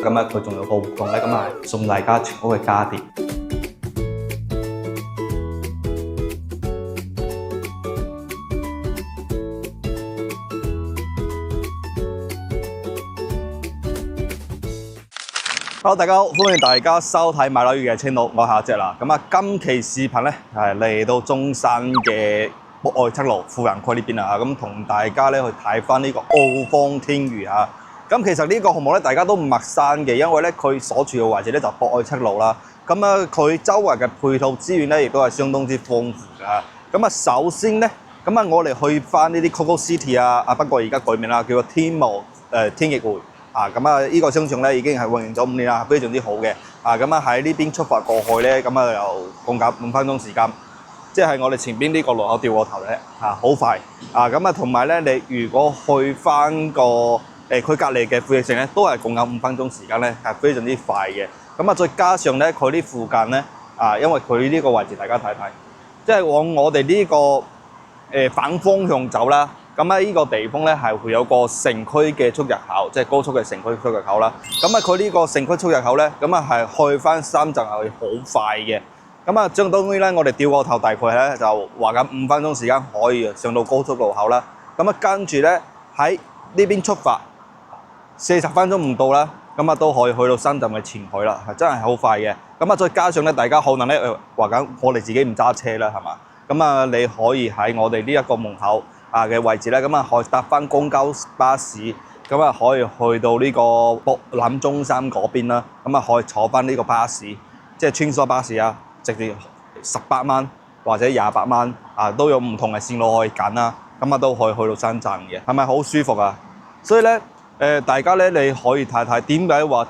咁啊佢仲有個活動咧，咁啊係送大家全屋嘅家電。Hello， 大家好，歡迎大家收睇買樓宇嘅青島，我係阿隻啦。咁啊，今期視頻咧係嚟到中山嘅博愛七路富人區呢邊啊，咁同大家咧去睇翻呢個澳方天馭啊。咁其實呢個項目咧，大家都唔陌生嘅，因為咧佢所處嘅位置咧就博愛七路啦。咁啊，佢周圍嘅配套資源咧，亦都係相當之豐富㗎。咁啊，首先咧，咁啊，我哋去翻呢啲 Coco City 啊，不過而家改名啦，叫做天驢天逸匯。咁啊，呢個商場咧已經係運營咗5年啦，非常之好嘅。咁啊喺呢邊出發過去咧，咁啊又共減5分鐘時間，即係我哋前邊呢個路口掉過頭咧，好快。咁啊，同埋咧，你如果去翻個佢隔離嘅富力城咧，都係共減5分鐘時間咧，係非常之快嘅。咁啊，再加上咧，佢呢附近咧，因為佢呢個位置大家睇睇，即係往我哋呢個反方向走啦。咁喺呢個地方咧係會有個城區嘅出入口，即係高速嘅城區出入口啦。咁啊，佢呢個城區出入口咧，咁啊係去翻深圳係好快嘅。咁啊，相當於咧，我哋掉個頭大概咧就話緊5分鐘時間可以上到高速路口啦。咁啊，跟住咧喺呢邊出發40分鐘唔到啦，咁啊都可以去到深圳嘅前海啦，係真係好快嘅。咁啊，再加上咧，大家可能咧話緊我哋自己唔揸車啦，係嘛？咁啊，你可以喺我哋呢一個門口嘅位置咧，咁啊可以搭翻公交巴士，咁啊可以去到呢個博覽中心嗰邊啦，咁啊可以坐翻呢個巴士，即係穿梭巴士啊，直接18蚊或者28蚊都有唔同嘅線路可以揀啦，咁啊都可以去到深圳嘅，係咪好舒服啊？所以咧大家咧你可以睇睇點解話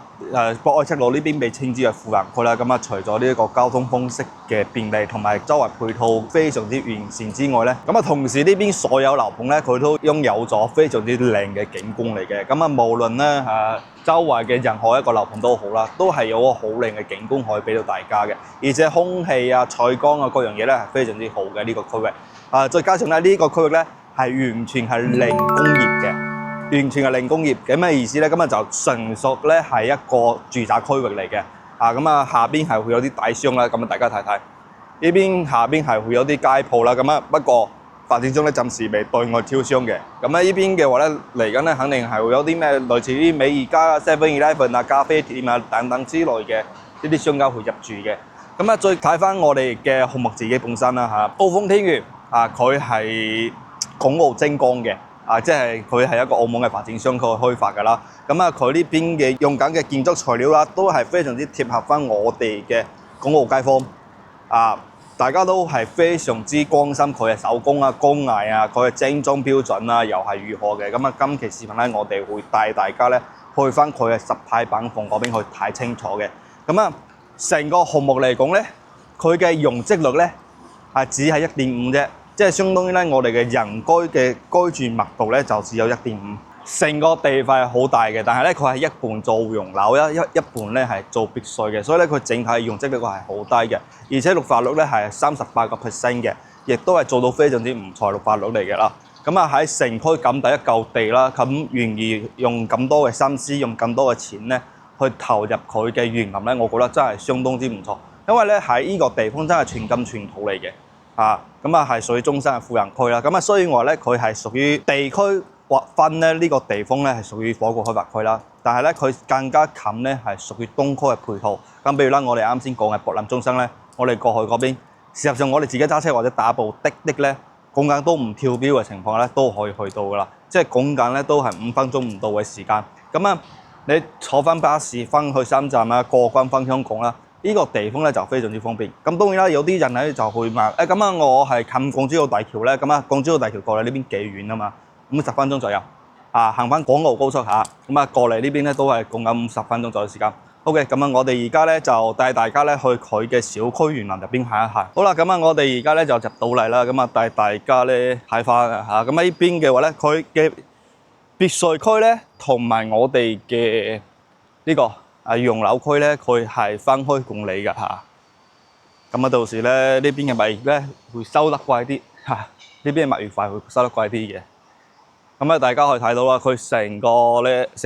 博愛七路呢邊被稱之為富人區啦。咁啊，除咗呢一個交通方式嘅便利同埋周圍配套非常之完善之外咧，咁啊同時呢邊所有樓盤咧佢都擁有咗非常之靚嘅景觀嚟嘅。咁啊無論咧周圍嘅任何一個樓盤都好啦，都係有個好靚嘅景觀可以俾到大家嘅，而且空氣啊、採光啊各樣嘢咧係非常之好嘅呢個區域。再加上咧呢個區域咧係完全係零工業嘅。完全係零工業，咁咩意思咧？咁啊就純屬咧係一個住宅區域嚟嘅。咁啊下邊係會有啲大商啦，咁啊大家睇睇呢邊下邊係會有啲街鋪啦。咁啊不過發展商咧暫時未對外招商嘅。咁啊呢邊嘅話咧嚟緊咧肯定係會有啲咩類似啲美宜家啊、7-Eleven 啊、咖啡店啊等等之類嘅呢啲商家會入駐嘅。咁啊再睇翻我哋嘅項目自己本身啦澳方天馭佢係港澳精光嘅。即係佢係一個澳門嘅發展商佢開發㗎啦。咁啊，佢呢邊嘅用緊嘅建築材料啦，都係非常之貼合翻我哋嘅港澳街坊。大家都係非常之關心佢嘅手工啊、工藝啊、佢嘅精裝標準啊，又係如何嘅。咁啊，今期視頻咧，我哋會帶大家咧去翻佢嘅實體板房嗰邊去睇清楚嘅。咁啊，成個項目嚟講咧，佢嘅容積率咧只係1.5啫。即係相當於咧，我哋嘅人居嘅居住密度咧就只有1.5，成個地塊係好大嘅，但係咧佢係一半做洋樓一半咧係做別墅嘅，所以咧佢整體容積率係好低嘅，而且綠化率咧係38%嘅，亦都係做到非常之唔錯綠化率嚟嘅啦。咁啊喺城區咁大一嚿地啦，咁願意用咁多嘅心思，用咁多嘅錢咧去投入佢嘅園林咧，我覺得真係相當之唔錯，因為咧喺呢個地方真係全金全土嚟嘅。咁啊係屬於中山嘅富人區啦。咁啊雖然話咧佢係屬於地區劃分咧，呢個地方咧係屬於火過開發區啦，但係咧佢更加近咧係屬於東區嘅配套。咁比如啦，我哋啱先講嘅博覽中心咧，我哋過去嗰邊，事實上我哋自己揸車或者打部的咧，講緊都唔跳標嘅情況咧，都可以去到噶啦。即係講緊咧都係5分鐘唔到嘅時間。咁啊，你坐翻巴士翻去深圳啊，過關翻香港啦。呢個地方咧就非常之方便。咁當然啦，有啲人咧就會問咁啊，我係近港珠澳大橋咧，咁啊港珠澳大橋過嚟呢邊幾遠啊嘛？50分鐘左右。行翻港澳高速咁啊過嚟呢邊咧都係講緊50分鐘左右時間。OK，咁啊我哋而家咧就帶大家咧去佢嘅小區園林入邊行一行。好啦，咁啊我哋而家咧就入到嚟啦，咁啊帶大家咧睇翻咁呢邊嘅話咧，佢嘅別墅區咧同埋我哋嘅呢個洋樓區咧，佢係分開管理㗎咁啊到時咧呢邊嘅物業咧會收得貴啲呢邊嘅物業費會收得貴啲嘅。咁啊，大家可以睇到啦，佢成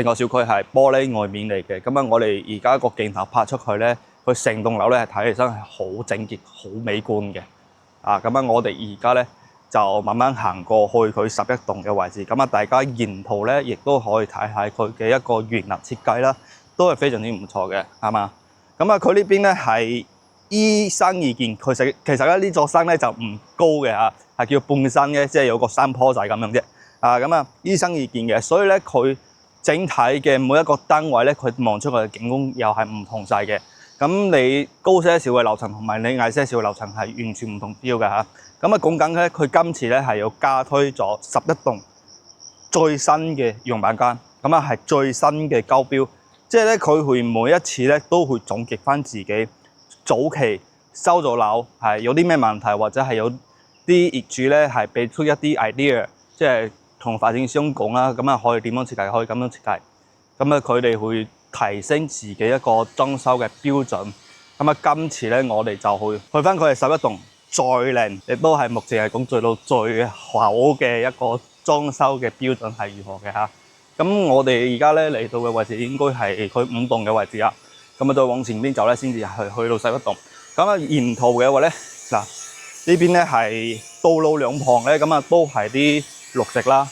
個小區係玻璃外面嚟嘅。咁啊，我哋而家個鏡頭拍出去咧，佢成棟樓咧係睇起身係好整潔、好美觀嘅。啊，咁啊，我哋而家咧就慢慢行過去佢11棟嘅位置。咁啊，大家沿途咧亦都可以睇下佢嘅一個園林設計啦，都係非常之唔錯嘅，係嘛？咁啊，佢呢邊咧係依山而建，其實咧呢座山咧就唔高嘅嚇，係叫半山嘅，即係有個山坡仔咁樣啫。啊，咁啊依山而建嘅，所以咧佢整體嘅每一個單位咧，佢望出去嘅景觀又係唔同晒嘅。咁你高些少嘅樓層同埋你矮些少嘅樓層係完全唔同 feel 嘅嚇。咁啊講緊咧，佢今次咧係有加推咗11棟最新嘅樣板間，咁啊係最新嘅交標，即係咧佢會每一次咧都會總結翻自己早期收咗樓係有啲咩問題，或者係有啲業主咧係俾出一啲 idea， 即係同發展商講啦，咁啊可以點樣設計，可以咁樣設計，咁啊佢哋會提升自己一個裝修嘅標準。咁啊今次咧我哋就去翻佢哋11棟最靚，亦都係目前係講做到最好嘅一個裝修嘅標準係如何嘅嚇。咁我哋而家咧嚟到嘅位置應該係佢5棟嘅位置啊。咁啊再往前邊走咧，先至去到11棟。咁啊沿途嘅話咧，嗱呢邊咧係道路兩旁咧，咁啊都係啲綠植啦。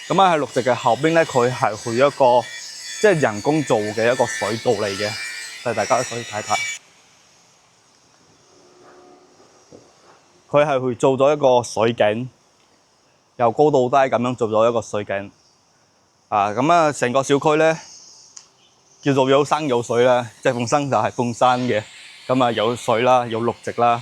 咁啊喺綠植嘅後邊咧，佢係會有一個即係人工做嘅一個水道嚟嘅，所以大家可以睇睇。佢係會做咗一個水井，由高到低咁樣做咗一個水井。啊，咁啊成個小區咧叫做有山有水啦，即係本身就係半山嘅，咁啊有水啦，有綠植啦，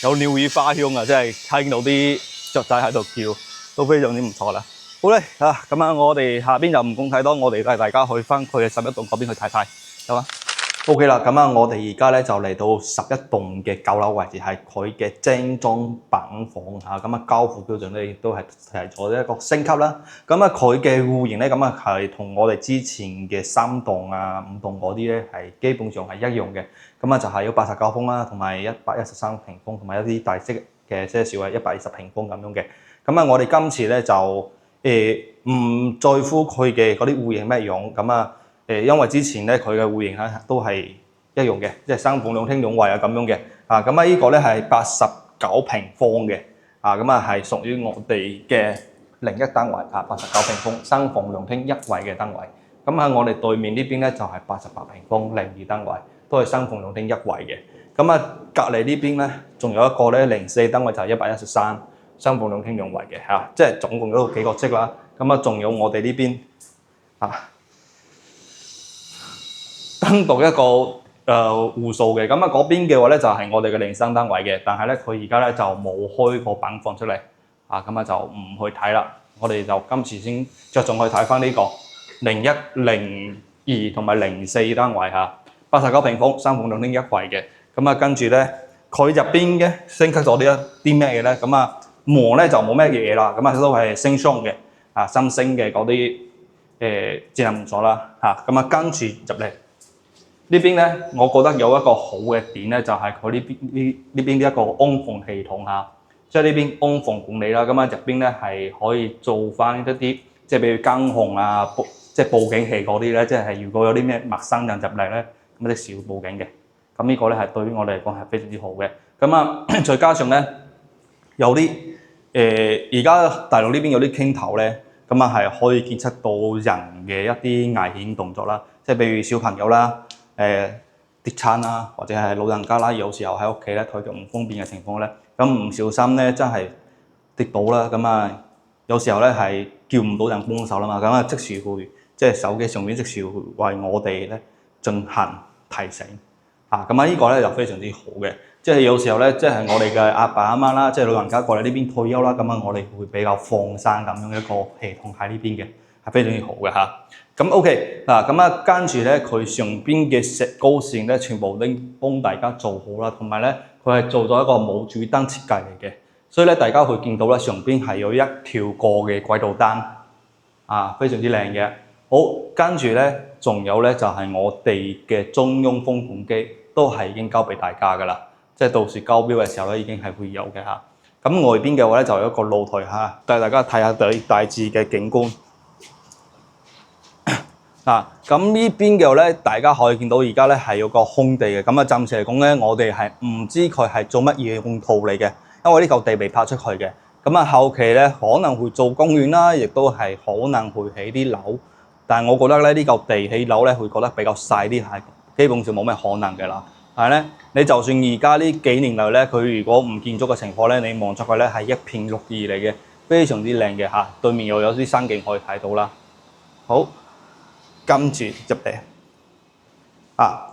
有鳥語花香啊，即係聽到啲雀仔喺度叫，都非常之唔錯啦。好咧啊，咁啊我哋下邊就唔講太多，我哋帶大家去翻佢嘅11棟嗰邊去睇睇，得嘛？ OK 啦，咁啊，我哋而家咧就嚟到11棟嘅9樓位置，係佢嘅精裝板房嚇，咁啊交付標準咧亦都係提咗一個升級啦。咁啊，佢嘅戶型咧，咁啊係同我哋之前嘅3棟啊、5棟嗰啲咧係基本上係一樣嘅。咁啊就係有89風啦，同埋113平方，同埋一啲大式嘅些少係120平方咁樣嘅。咁啊，我哋今次咧就唔在乎佢嘅嗰啲戶型咩樣，咁啊。因為之前咧佢嘅戶型都係一樣嘅，即係3房2廳2衛啊咁樣嘅。啊，咁啊呢個咧係89平方嘅。啊，咁啊係屬於我哋嘅01單位啊，89平方3房2廳1衛嘅單位。咁喺我哋對面呢邊咧就係88平方02單位，都係3房2廳1衛嘅。咁啊隔離呢邊咧仲有一個咧04單位就係113，3房2廳2衛嘅嚇，即係總共都幾個積啦。咁啊仲有我哋呢邊啊。單獨一個戶數嘅，咁啊嗰邊嘅話咧就係我哋嘅03單位嘅，但係咧佢而家咧就冇開個板房出嚟，啊咁啊就唔去睇啦。我哋就今次先着重去睇翻呢個01、02同埋04單位嚇，89平方3房2廳1衛嘅。咁啊跟住咧佢入邊嘅升級咗啲咩嘅咧？咁啊門咧就冇咩嘢啦，咁啊都係星雙嘅，啊三星嘅嗰啲智能門鎖啦嚇。咁啊跟住入嚟。呢邊咧，我覺得有一個好嘅點咧，就係佢呢邊一個安防系統嚇，即係呢邊安防管理啦。咁啊入邊咧係可以做翻一啲，即係譬如監控啊、即係報警器嗰啲咧，即係如果有啲咩陌生人入嚟咧，咁即時要報警嘅。咁呢個咧係對於我哋嚟講係非常之好嘅。咁啊，再加上咧有啲而家大陸呢邊有啲傾頭咧，咁啊係可以檢測到人嘅一啲危險動作啦，即係譬如小朋友啦。跌親啦，或者係老人家啦，有時候喺屋企咧，腿腳唔方便嘅情況咧，咁唔小心咧真係跌倒啦，咁啊有時候咧係叫唔到人幫手啦嘛，咁啊即時會即係手機上面即時會為我哋咧進行提醒嚇，咁啊呢個咧就非常之好嘅，即係有時候咧即係我哋嘅阿爸阿媽啦，即係老人家過嚟呢邊退休啦，咁啊我哋會比較放生咁樣一個系統喺呢邊嘅，係非常之好嘅嚇。咁 OK 嗱，咁啊跟住咧，佢上邊嘅石膏線咧，全部都幫大家做好啦，同埋咧佢係做咗一個冇主燈設計嚟嘅，所以咧大家會見到咧上邊係有一條過嘅軌道燈，啊非常之靚嘅。好，跟住咧仲有咧就係我哋嘅中央風管機，都係已經交俾大家噶啦，即係到時交標嘅時候咧已經係會有嘅嚇。咁外邊嘅話咧就有一個露台嚇，帶大家睇下大致嘅景觀。咁呢邊嘅話咧，大家可以見到而家咧係有個空地嘅，咁啊暫時嚟講咧，我哋係唔知佢係做乜嘢用途嚟嘅，因為呢嚿地未拍出去嘅。咁啊後期咧可能會做公園啦，亦都係可能會起啲樓，但係我覺得咧呢嚿地起樓咧會覺得比較細啲，係基本上冇咩可能嘅啦。但係咧，你就算而家呢幾年嚟咧，佢如果唔建築嘅情況咧，你望出去咧係一片綠意嚟嘅，非常之靚嘅嚇。對面又有啲山景可以睇到啦。好。跟住入嚟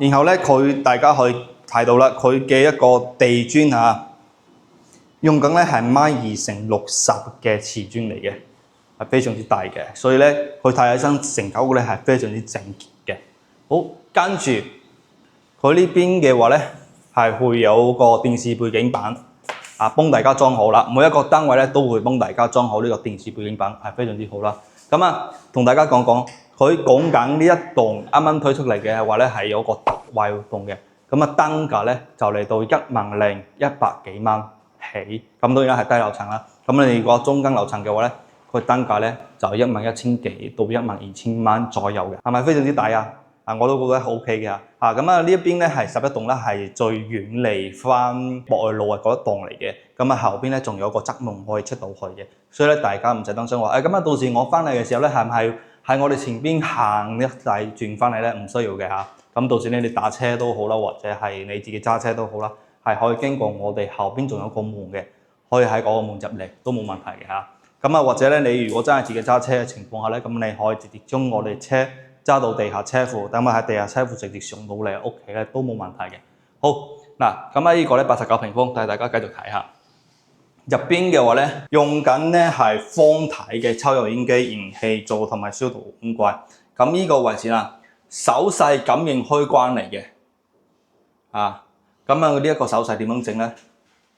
然後咧大家可以睇到啦，佢嘅一個地磚用緊咧係1/2×60嘅瓷磚嚟嘅，係非常之大嘅，所以咧佢睇起身成間屋咧係非常之整潔嘅。好，跟住佢呢邊嘅話咧係會有個電視背景板幫大家裝好啦，每一個單位咧都會幫大家裝好呢個電視背景板，係非常之好啦。咁同大家講講。佢講緊呢一棟啱啱推出嚟嘅話咧，係有個特惠活動嘅。咁單價咧就嚟到10100幾蚊起。咁當然係低樓層啦。咁你如果中間樓層嘅話咧，佢單價咧就11000幾到12000蚊左右嘅，係咪非常之抵啊？我都覺得 OK 嘅。咁呢一邊咧係11棟啦，係最遠離翻博愛路嗰一棟嚟嘅。咁後邊咧仲有個側門可以出到去嘅，所以咧大家唔使擔心話咁到時我翻嚟嘅時候咧係唔係喺我哋前邊行一大轉翻嚟咧？唔需要嘅嚇。咁到時咧你打車都好啦，或者係你自己揸車都好啦，係可以經過我哋後邊仲有個門嘅，可以喺嗰個門入嚟都冇問題嘅嚇。或者咧你如果真係自己揸車嘅情況下咧，咁你可以直接將我哋車揸到地下車庫，等我喺地下車庫直接上到你屋企咧都冇問題嘅。好嗱，咁呢個咧89平方，帶大家繼續睇下。入邊嘅話咧，用緊咧係方體嘅抽油煙機、燃氣灶同埋消毒碗櫃。咁呢個位置手勢感應開關嚟嘅。咁呢一個手勢點樣整咧？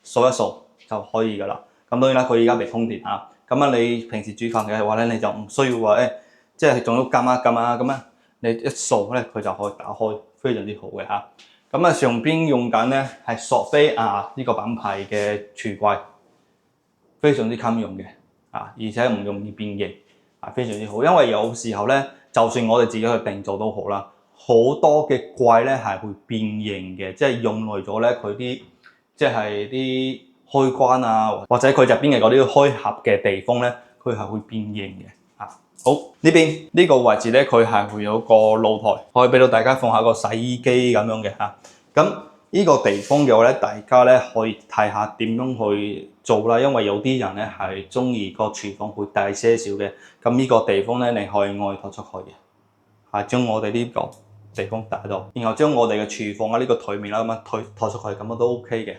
掃一掃就可以噶啦。咁當然啦，佢而家未通電你平時煮飯嘅話咧，你就唔需要話即係仲要撳咁你一掃咧，佢就可以打開，非常之好嘅嚇。上邊用緊咧係索菲亞呢個品牌嘅櫥櫃。非常之襟用嘅，而且唔容易變形，非常之好。因為有時候咧，就算我哋自己去訂做都好啦，好多嘅櫃咧係會變形嘅，即係用耐咗咧，佢啲即係啲開關或者佢入邊嘅嗰啲開合嘅地方咧，佢係會變形嘅。好，呢邊呢個位置咧，佢係會有個露台，可以俾到大家放下個洗衣機咁樣嘅咁呢個地方嘅話咧，大家咧可以睇下點樣去做啦，因為有啲人咧係中意個廚房會大些少嘅，咁呢個地方咧你可以外拓出去嘅，將我哋呢個地方打到，然後將我哋嘅廚房呢個台面啦拓出去，咁都 OK 嘅，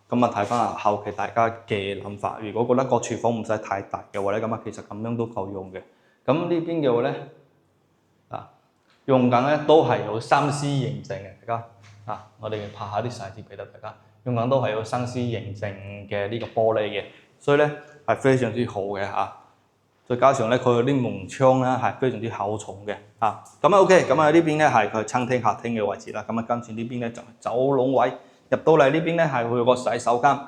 睇翻後期大家嘅諗法。如果覺得個廚房唔使太大嘅話咧，咁其實咁樣都夠用嘅。咁呢邊嘅話咧，用緊咧都係有3C 認證嘅，大家。我哋拍下啲細節俾到大家，用緊都係有3C 認證嘅呢個玻璃嘅，所以咧係非常之好嘅再加上咧佢啲門窗咧係非常之厚重嘅OK，咁呢邊咧係佢餐廳客廳嘅位置啦。跟住呢邊咧就係走廊位，入到嚟呢邊咧係會有個洗手間。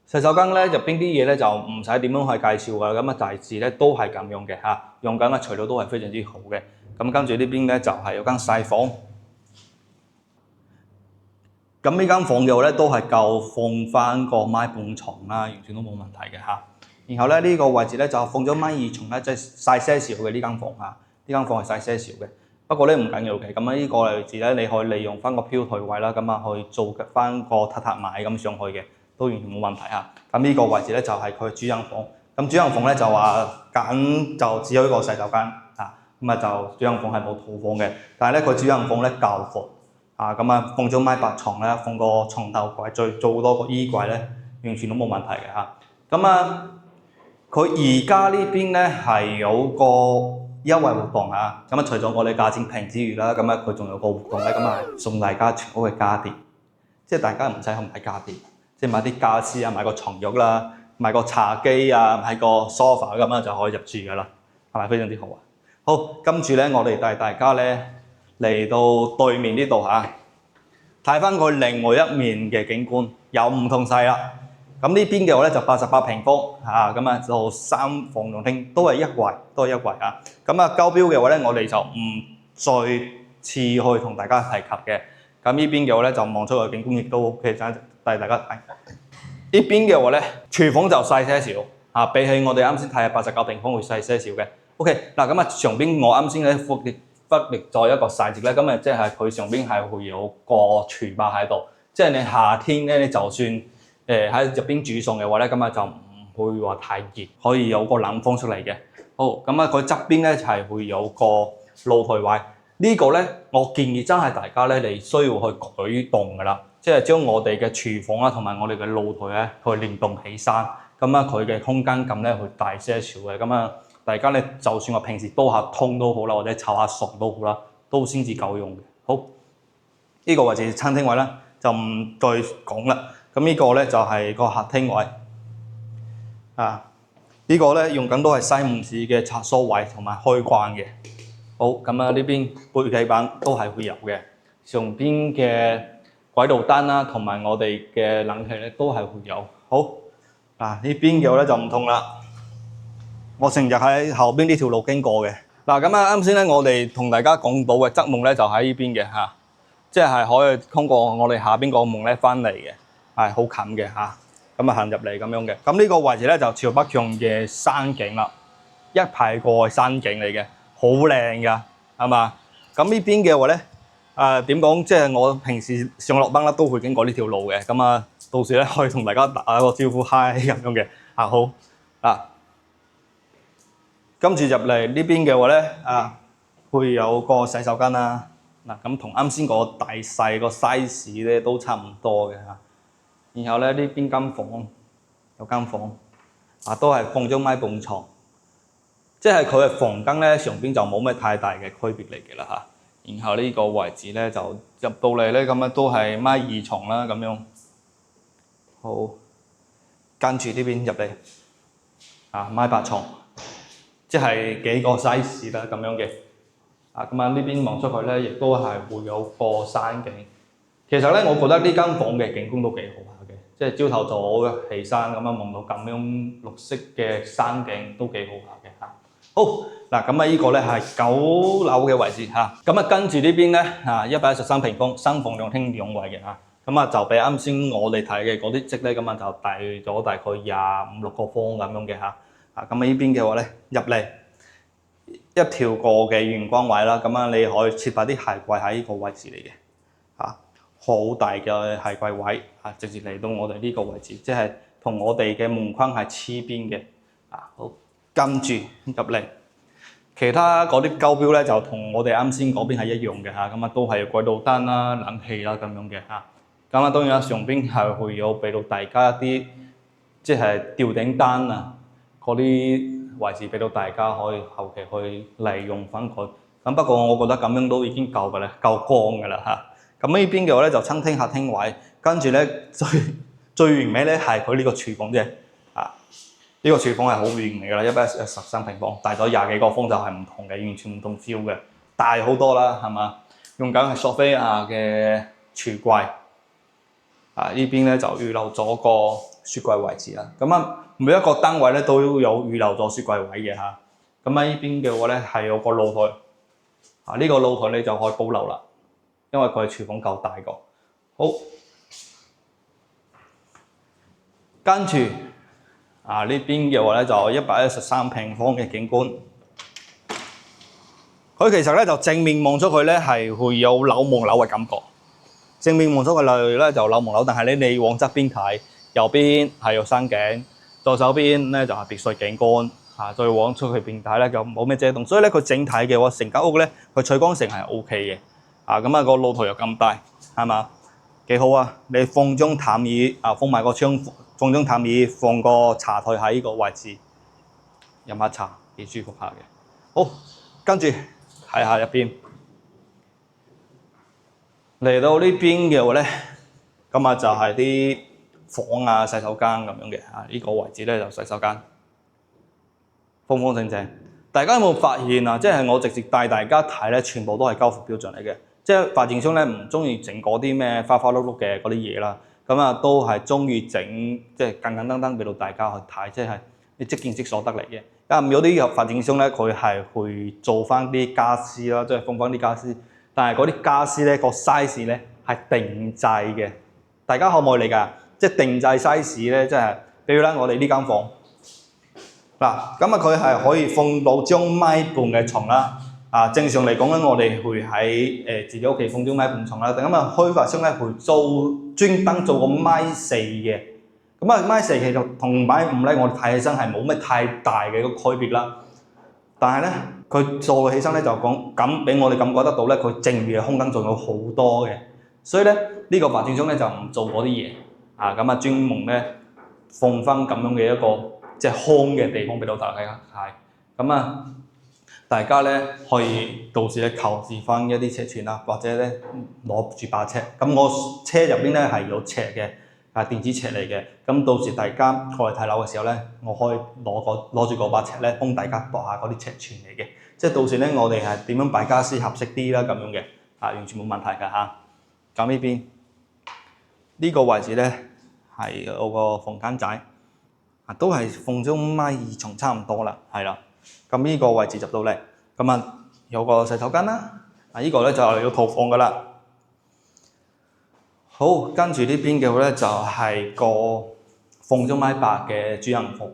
洗手間咧入邊啲嘢咧就唔使點樣去介紹㗎，大致咧都係咁樣嘅用緊嘅材料都係非常之好嘅。跟住呢邊咧就係有間細房。咁呢間房嘅話咧都係夠放翻個孖盤床啦，完全都冇問題嘅然後咧呢個位置咧就放咗孖2床咧，即係細些少嘅呢間房呢間房係細些少嘅，不過咧唔緊要嘅。咁呢個位置咧你可以利用翻個飄台位啦，去做翻個榻榻米咁上去嘅，都完全冇問題咁呢個位置咧就係佢主人房。咁主人房咧就話揀就只有一個洗手間就主人房係冇套房嘅，但係咧佢主人房咧夠闊。放咗孖8床咧，放個床頭櫃，再做多個衣櫃咧，完全都冇問題嘅佢而家呢邊咧係有個優惠活動除咗我哋價錢平之餘啦，佢仲有個活動咧，送大家全屋嘅家電，即係大家唔使去買家電，即係買啲家私買個床褥啦，買個茶几買個 sofa 就可以入住㗎啦，係咪非常之好好，跟住咧我哋帶大家咧嚟到對面呢度睇翻佢另外一面嘅景觀，又唔同晒啦。咁呢邊嘅話咧就88平方嚇，咁啊就3房用廳都係一圍，啊。咁啊交標嘅話咧，我哋就唔再次去同大家提及嘅。咁呢邊嘅話咧就望出去景觀亦都 OK，帶大家睇。呢邊嘅話咧，廚房就細些少嚇，比起我哋啱先睇嘅89平方會細些少嘅。OK， 嗱咁啊上邊我啱先咧忽略咗一個細節咧，咁啊即係佢上邊係會有個廚霸喺度，即係你夏天咧，你就算喺入邊煮餸嘅話咧，咁啊就唔會話太熱，可以有個冷風出嚟嘅。好，咁啊佢側邊咧係會有個露台位，呢個咧我建議真係大家咧你需要去改動㗎啦。即係將我哋嘅廚房啊，同埋我哋嘅露台咧，去連動起身，咁啊佢嘅空間感咧會大些少嘅。咁啊，大家咧就算我平時煲下湯都好啦，或者炒下餸都好啦，都先至夠用嘅。好，呢個位置餐廳位啦，就唔再講啦。咁呢個咧就係個客廳位啊。呢個咧用緊都係西門子嘅插蘇位同埋開關嘅。好，咁啊呢邊背景板都係會有嘅，上邊嘅軌道燈啦，同埋我哋嘅冷氣咧都係會有。好，嗱呢邊嘅話咧就唔同啦。我成日喺後邊呢條路經過嘅。嗱咁啊，啱先咧我哋同大家講到嘅側門咧就喺呢邊嘅嚇，即係可以通過我哋下邊個門咧翻嚟嘅，係好近嘅嚇。咁啊行入嚟咁樣嘅。咁呢個位置咧就朝北向嘅山景啦，一排過山景嚟嘅，好靚㗎，係嘛？咁呢邊嘅話咧。點講？即係我平時上落班啦，都會經過呢條路嘅。咁啊，到時咧可以同大家打個招呼 hi 咁樣嘅。好啊，跟住入嚟呢邊嘅話咧，會有個洗手間啦。嗱，咁同啱先個大細個 size 咧都差唔多嘅嚇。然後咧呢邊間房有間房都係放咗孖蹦床，即係佢嘅房間咧上邊就冇咩太大嘅區別嚟嘅啦嚇。然後呢個位置咧就入到嚟咧，咁樣都係孖二床啦咁樣。好，跟住呢邊入嚟孖8床，即係幾個 size 啦咁樣嘅。咁啊呢邊望出去咧，亦都係會有個山景。其實咧，我覺得呢間房嘅景觀都幾好下嘅，即係朝頭早起身咁樣望到咁樣綠色嘅山景都幾好下嘅嚇。好嗱，咁啊呢個咧係9樓嘅位置嚇，咁啊跟住呢邊咧113平方3房2廳2衛嘅嚇，咁啊就比啱先我哋睇嘅嗰啲積咧，咁啊就大咗大概25、6個方咁樣嘅嚇，咁啊呢邊嘅話咧入嚟一條個嘅玄關位啦，咁啊你可以設擺啲鞋櫃喺呢個位置嚟嘅嚇，好大嘅鞋櫃位嚇，直接嚟到我哋呢個位置，即係同我哋嘅門框係黐邊嘅好。跟住入嚟，其他嗰啲交標咧就同我哋啱先嗰邊係一樣嘅嚇，咁啊都係軌道燈啦、冷氣啦咁樣嘅嚇。咁啊當然啦，上邊係會有俾到大家一啲即係吊頂燈啊嗰啲位置俾到大家可以後期去利用翻佢。咁不過我覺得咁樣都已經夠㗎啦，夠光㗎啦嚇。咁呢邊嘅話咧就餐廳客廳位，跟住咧最完美咧係佢呢個廚房啫。呢個廚房係好完美㗎啦，113平方，大咗20幾個方就係唔同嘅，完全唔同 feel 嘅，大好多啦，係嘛？用緊係索菲亞嘅櫥櫃，呢邊咧就預留咗個雪櫃位置啦。咁啊，每一個單位咧都有預留咗雪櫃位嘅嚇。咁啊，呢邊嘅話咧係有個露台，呢個露台你就可以保留啦，因為佢廚房夠大個。好，跟住。呢邊嘅話咧就113平方嘅景觀，佢其實咧就正面望出去咧係會有樓望樓嘅感覺，正面望出去咧就樓望樓，但係你往側邊睇，右邊係有山景，左手邊咧就係別墅景觀，再往出去邊睇咧就冇咩遮擋，所以咧佢整體嘅話成間屋咧佢採光性係 OK 嘅，咁啊個露台又咁大，係嘛？幾好啊！你放張躺椅放埋個窗。放張躺椅，放個茶台喺呢個位置，飲下茶幾舒服下嘅。好，跟住睇下入邊。嚟到呢邊嘅話咧，咁啊就係啲房洗手間咁樣嘅呢個位置咧就洗手間，方方正正。大家有冇發現啊？即係我直接帶大家睇咧，全部都係交付標準嚟嘅。即係發展商咧唔中意整嗰啲咩花花碌碌嘅嗰啲嘢啦。咁咁啊都係中意整即係簡簡單單俾到大家去睇，即係你即見即所得嚟嘅。有啲發展商咧，佢係去做翻啲家私啦，即係放翻啲家私，但係嗰啲家私咧個 size 咧係定制嘅。大家可唔可以理解？即係定制 size 咧，即係比如咧我哋呢間房嗱，咁啊佢係可以放到張米半嘅床啦。正常嚟講咧，我哋會喺自己屋企放張米半床啦。咁啊開發商咧會專登做個米4嘅。咁啊米4其實同米5咧，我哋睇起身係冇咩太大嘅一個區別啦。但係咧，佢做起身咧就講咁俾我哋感覺得到咧，佢剩餘嘅空間仲有好多嘅。所以咧呢個發展商咧就唔做嗰啲嘢咁啊專門咧放翻咁樣嘅一個即係空嘅地方俾到大家睇。咁啊〜大家咧可以到時咧購置翻一啲尺寸啦，或者咧攞住把尺。咁我車入邊咧係有尺嘅，電子尺嚟嘅。咁到時大家過嚟睇樓嘅時候咧，我可以攞住嗰把尺咧，幫大家度下嗰啲尺寸嚟嘅。即係到時咧，我哋係點樣擺家私合適啲啦咁樣嘅，完全冇問題㗎嚇。咁呢邊呢個位置咧係有個房間仔，都係放咗米2床差唔多啦，係啦。咁呢個位置入到嚟，咁啊有個洗手間啦，呢個咧就係要套房噶啦。好，跟住呢邊嘅話咧就係個放咗米8嘅主人房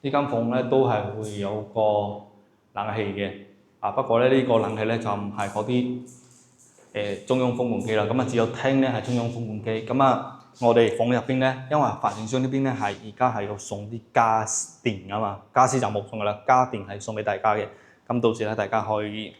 呢間房咧都係會有個冷氣嘅，不過咧呢個冷氣咧就唔係嗰啲中央風換機啦，咁啊只有廳咧係中央風換機，咁啊。我哋房入邊咧，因為發展商呢邊咧係而家係要送啲家電啊嘛，家私就冇送噶啦，家電係送俾大家嘅。咁到時咧，大家可以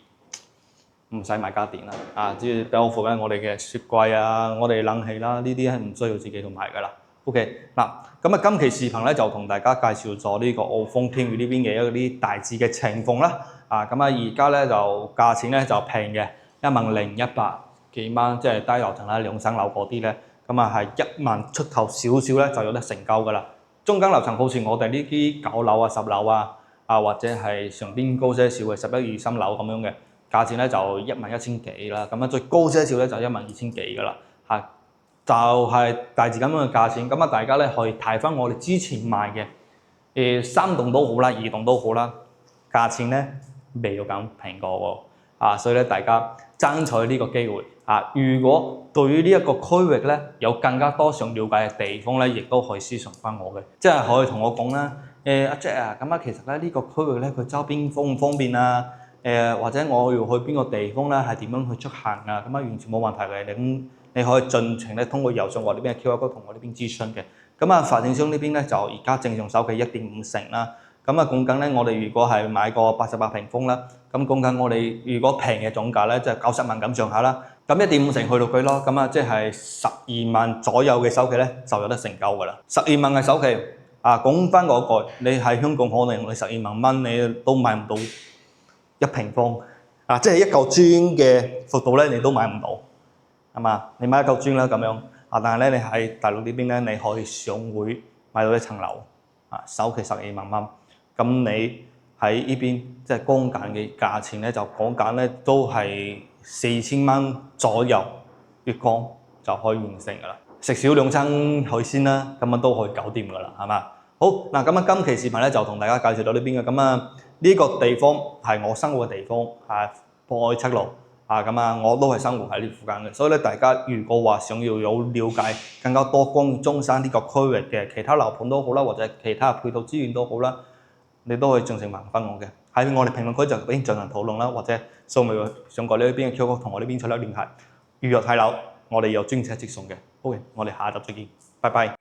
唔使買家電啦，即係包括咧我哋嘅雪櫃啊，我哋冷氣啦，呢啲係唔需要自己去買噶啦。OK 嗱，咁啊今期視頻咧就同大家介紹咗呢個澳豐天宇呢邊嘅一啲大致嘅情況啦。咁而家咧就價錢咧就平嘅，10,100幾蚊，即係低樓層啦、2層樓嗰啲咧。咁啊係1萬出頭少少咧就有得成交噶啦。中間樓層好似我哋呢啲9樓10樓或者係上邊高些少嘅11、12、13樓咁樣嘅價錢咧就11,000幾啦。咁啊最高些少咧就12,000幾噶啦就係大致咁樣嘅價錢。咁啊大家咧可以睇翻我哋之前賣嘅3棟都好啦，2棟都好啦，價錢咧未有咁平過喎。所以咧大家爭取呢個機會。如果對於呢一個區域咧有更加多想了解嘅地方咧，亦都可以私信翻我嘅，即係可以同我講啦。阿 Jack 咁其實咧呢個區域咧佢周邊方唔方便啊？或者我要去邊個地方咧係點樣去出行啊？咁完全冇問題嘅。你可以盡情咧通過郵送我呢邊嘅 QR code同我呢邊諮詢嘅。咁發展商呢邊咧就而家正常首期1.5成啦。咁講緊咧，我哋如果係買個88平方啦，咁講緊我哋如果平嘅總價咧，即係90萬咁上下啦。咁1.5成去到佢咯，咁即係12萬左右嘅首期咧，就有得成交噶啦。12萬嘅首期講翻嗰句，你喺香港可能你12萬蚊你都買唔到1平方即係一嚿磚嘅幅度咧，你都買唔到，係嘛？你買一嚿磚啦咁樣但係咧你喺大陸呢邊咧，你可以上會買到一層樓首期12萬蚊。咁你喺呢邊即係光簡嘅價錢咧，就講緊咧都係4000蚊左右月光就可以完成噶啦。食少2餐海鮮啦，咁都可以搞掂噶啦，係嘛？好嗱，咁今期視頻咧就同大家介紹到呢邊嘅。咁呢個地方係我生活嘅地方博愛七路我都係生活喺呢附近嘅。所以咧，大家如果話想要有了解更加多關於中山呢個區域嘅其他樓盤都好啦，或者其他配套資源都好啦，你都可以盡情問翻我嘅，喺我哋評論區就已經進行討論啦，或者掃描上過呢邊嘅 QR code同我呢邊取得聯繫，預約睇樓，我哋有專車直送嘅。OK，我哋下集再見，拜拜。